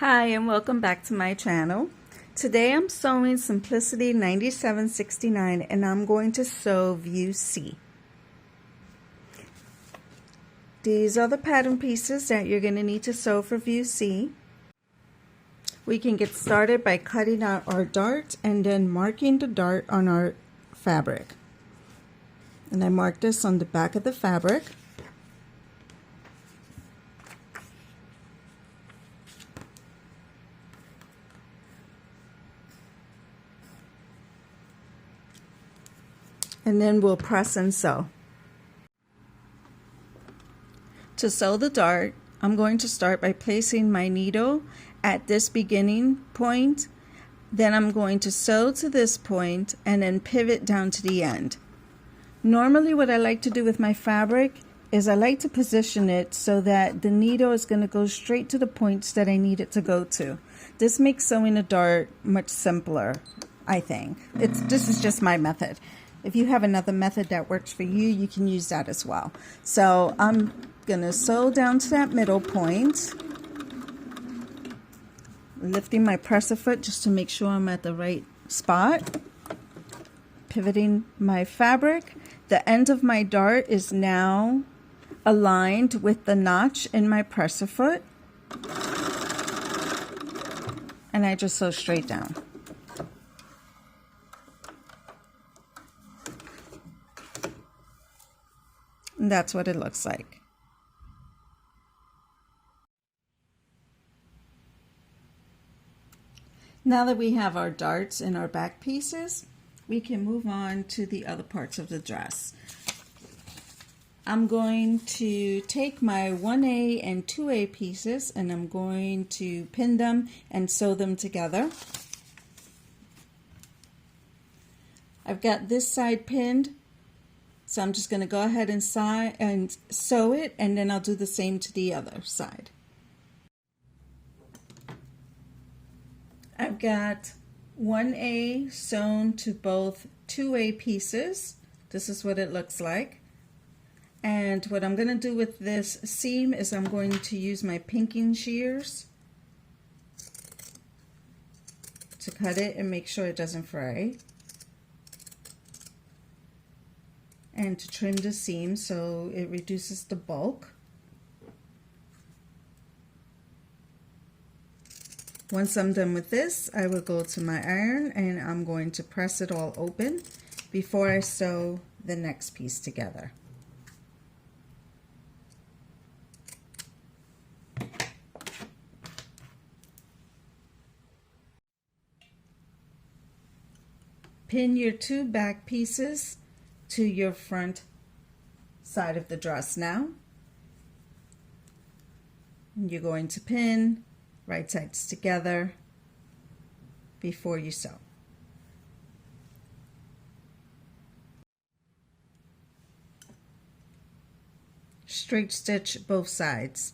Hi and welcome back to my channel. Today I'm sewing Simplicity 9769 and I'm going to sew view C. These are the pattern pieces that you're going to need to sew for view C. We can get started by cutting out our dart and then marking the dart on our fabric. And I mark this on the back of the fabric. And then we'll press and sew. To sew the dart, I'm going to start by placing my needle at this beginning point. Then I'm going to sew to this point and then pivot down to the end. Normally what I like to do with my fabric is I like to position it so that the needle is going to go straight to the points that I need it to go to. This makes sewing a dart much simpler, I think. This is just my method. If you have another method that works for you, you can use that as well. So I'm going to sew down to that middle point, lifting my presser foot just to make sure I'm at the right spot, pivoting my fabric. The end of my dart is now aligned with the notch in my presser foot, and I just sew straight down. And that's what it looks like. Now that we have our darts and our back pieces, we can move on to the other parts of the dress. I'm going to take my 1A and 2A pieces and I'm going to pin them and sew them together. I've got this side pinned, so I'm just going to go ahead and sew it, and then I'll do the same to the other side. I've got 1A sewn to both 2A pieces. This is what it looks like. And what I'm going to do with this seam is I'm going to use my pinking shears to cut it and make sure it doesn't fray, and to trim the seam so it reduces the bulk. Once I'm done with this, I will go to my iron and I'm going to press it all open before I sew the next piece together. Pin your two back pieces to your front side of the dress now. And you're going to pin right sides together before you sew. Straight stitch both sides.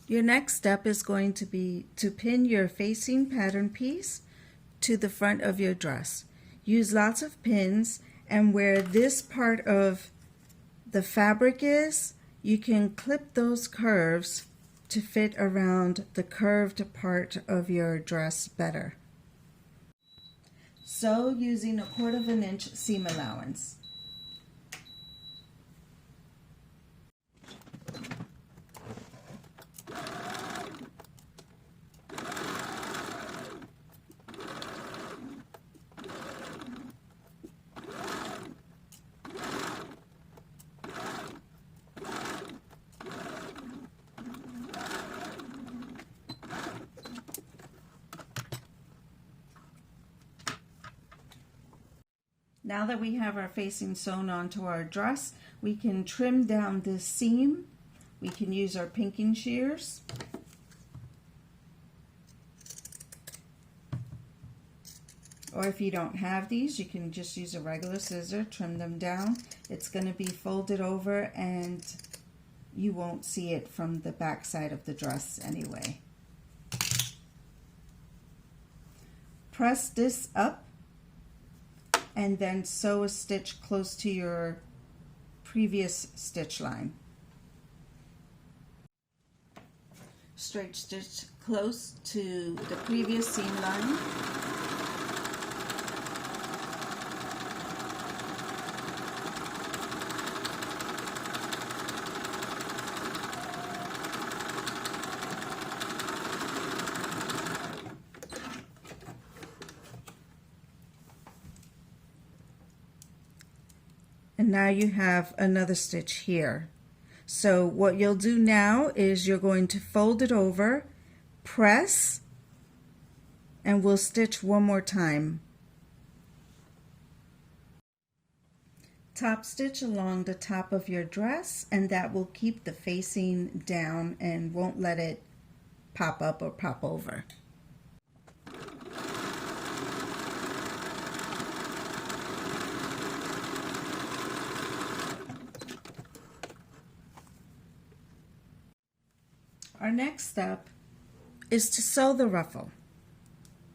Your next step is going to be to pin your facing pattern piece to the front of your dress. Use lots of pins, and where this part of the fabric is, you can clip those curves to fit around the curved part of your dress better. Sew using 1/4 inch seam allowance. Now that we have our facing sewn onto our dress, we can trim down this seam. We can use our pinking shears. Or if you don't have these, you can just use a regular scissor, trim them down. It's going to be folded over and you won't see it from the back side of the dress anyway. Press this up and then sew a stitch close to your previous stitch line. Straight stitch close to the previous seam line. And now you have another stitch here. So what you'll do now is you're going to fold it over, press, and we'll stitch one more time. Top stitch along the top of your dress, and that will keep the facing down and won't let it pop up or pop over. Our next step is to sew the ruffle.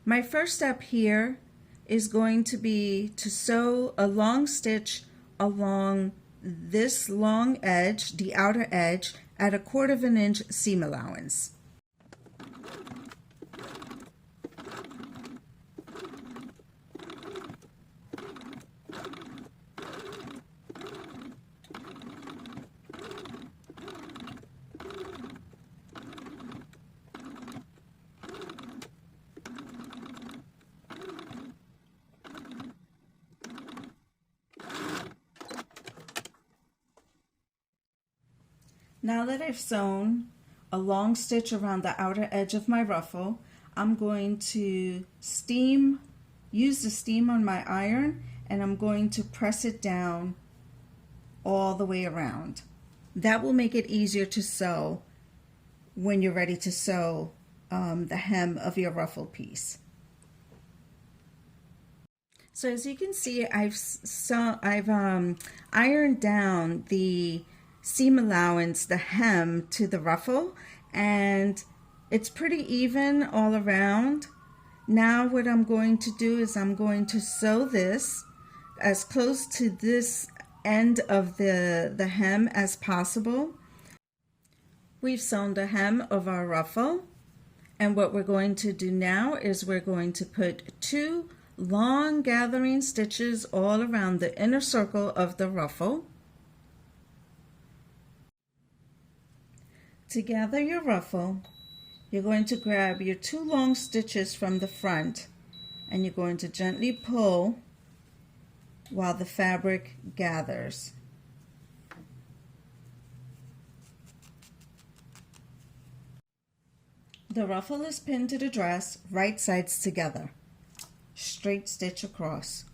My first step here is going to be to sew a long stitch along this long edge, the outer edge, at 1/4 inch seam allowance. Now that I've sewn a long stitch around the outer edge of my ruffle, I'm going to use the steam on my iron, and I'm going to press it down all the way around. That will make it easier to sew when you're ready to sew the hem of your ruffle piece. So as you can see, I've ironed down the seam allowance, the hem to the ruffle, and it's pretty even all around. Now what I'm going to do is I'm going to sew this as close to this end of the hem as possible. We've sewn the hem of our ruffle, and what we're going to do now is we're going to put 2 long gathering stitches all around the inner circle of the ruffle. To gather your ruffle, you're going to grab your 2 long stitches from the front, and you're going to gently pull while the fabric gathers. The ruffle is pinned to the dress, right sides together. Straight stitch across.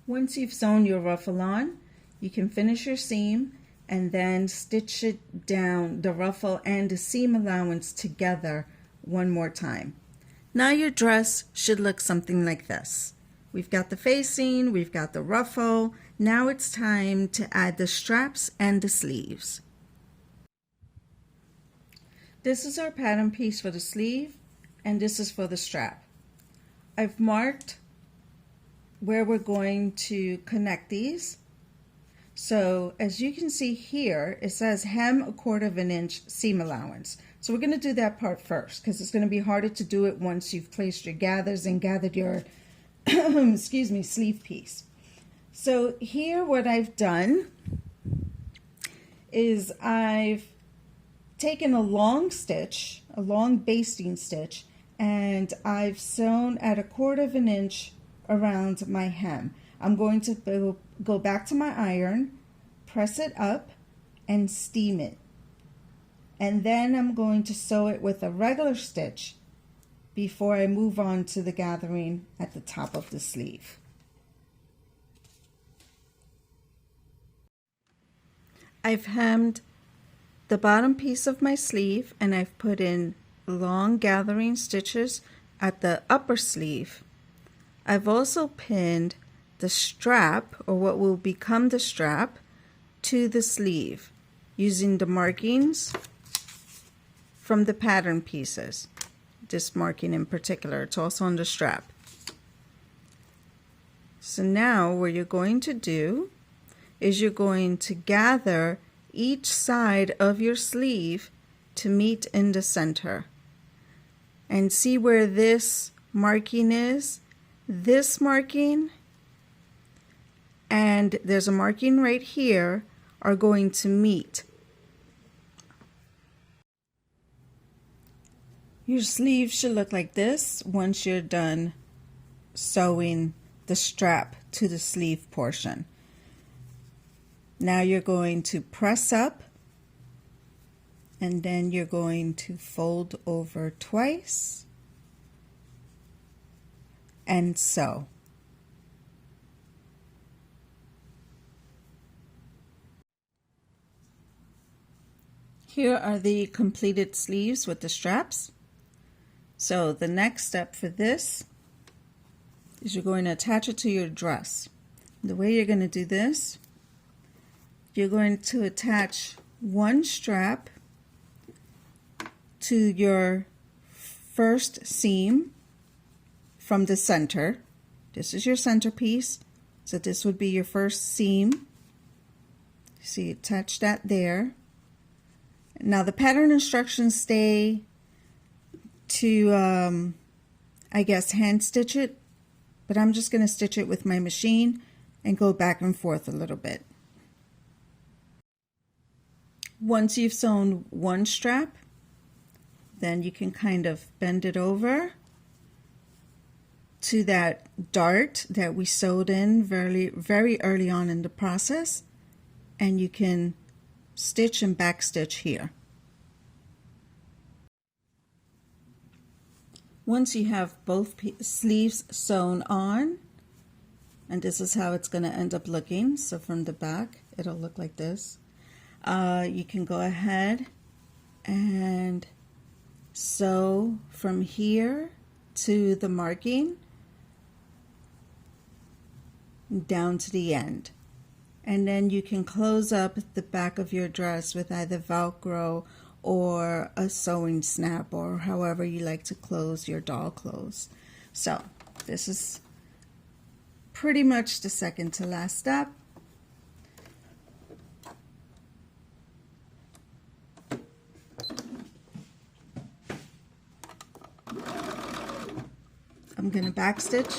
Once you've sewn your ruffle on, you can finish your seam and then stitch it down, the ruffle and the seam allowance together one more time. Now your dress should look something like this. We've got the facing, we've got the ruffle. Now it's time to add the straps and the sleeves. This is our pattern piece for the sleeve, and this is for the strap. I've marked where we're going to connect these. So as you can see here, it says hem 1/4 inch seam allowance. So we're going to do that part first because it's going to be harder to do it once you've placed your gathers and gathered your excuse me, sleeve piece. So here what I've done is I've taken a long stitch, a long basting stitch, and I've sewn at 1/4 of an inch around my hem. I'm going to go back to my iron, press it up, and steam it. And then I'm going to sew it with a regular stitch before I move on to the gathering at the top of the sleeve. I've hemmed the bottom piece of my sleeve and I've put in long gathering stitches at the upper sleeve. I've also pinned the strap, or what will become the strap, to the sleeve using the markings from the pattern pieces. This marking in particular, it's also on the strap. So now what you're going to do is you're going to gather each side of your sleeve to meet in the center. And see where this marking is? This marking and there's a marking right here are going to meet. Your sleeve should look like this once you're done sewing the strap to the sleeve portion. Now you're going to press up and then you're going to fold over twice and sew. Here are the completed sleeves with the straps. So the next step for this is you're going to attach it to your dress. The way you're going to do this, you're going to attach one strap to your first seam from the center. This is your centerpiece, so this would be your first seam. So you attach that there. Now the pattern instructions stay to, I guess, hand stitch it, but I'm just going to stitch it with my machine and go back and forth a little bit. Once you've sewn one strap, then you can kind of bend it over to that dart that we sewed in very early on in the process, and you can stitch and back stitch here. Once you have both sleeves sewn on, and this is how it's going to end up looking, so from the back it'll look like this, you can go ahead and sew from here to the marking down to the end. And then you can close up the back of your dress with either Velcro or a sewing snap, or however you like to close your doll clothes. So this is pretty much the second to last step. I'm going to back stitch.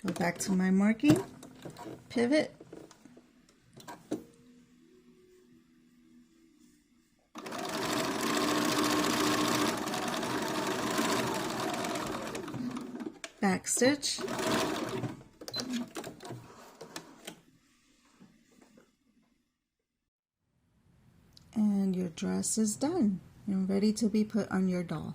Go back to my marking, pivot, back stitch, and your dress is done and ready to be put on your doll.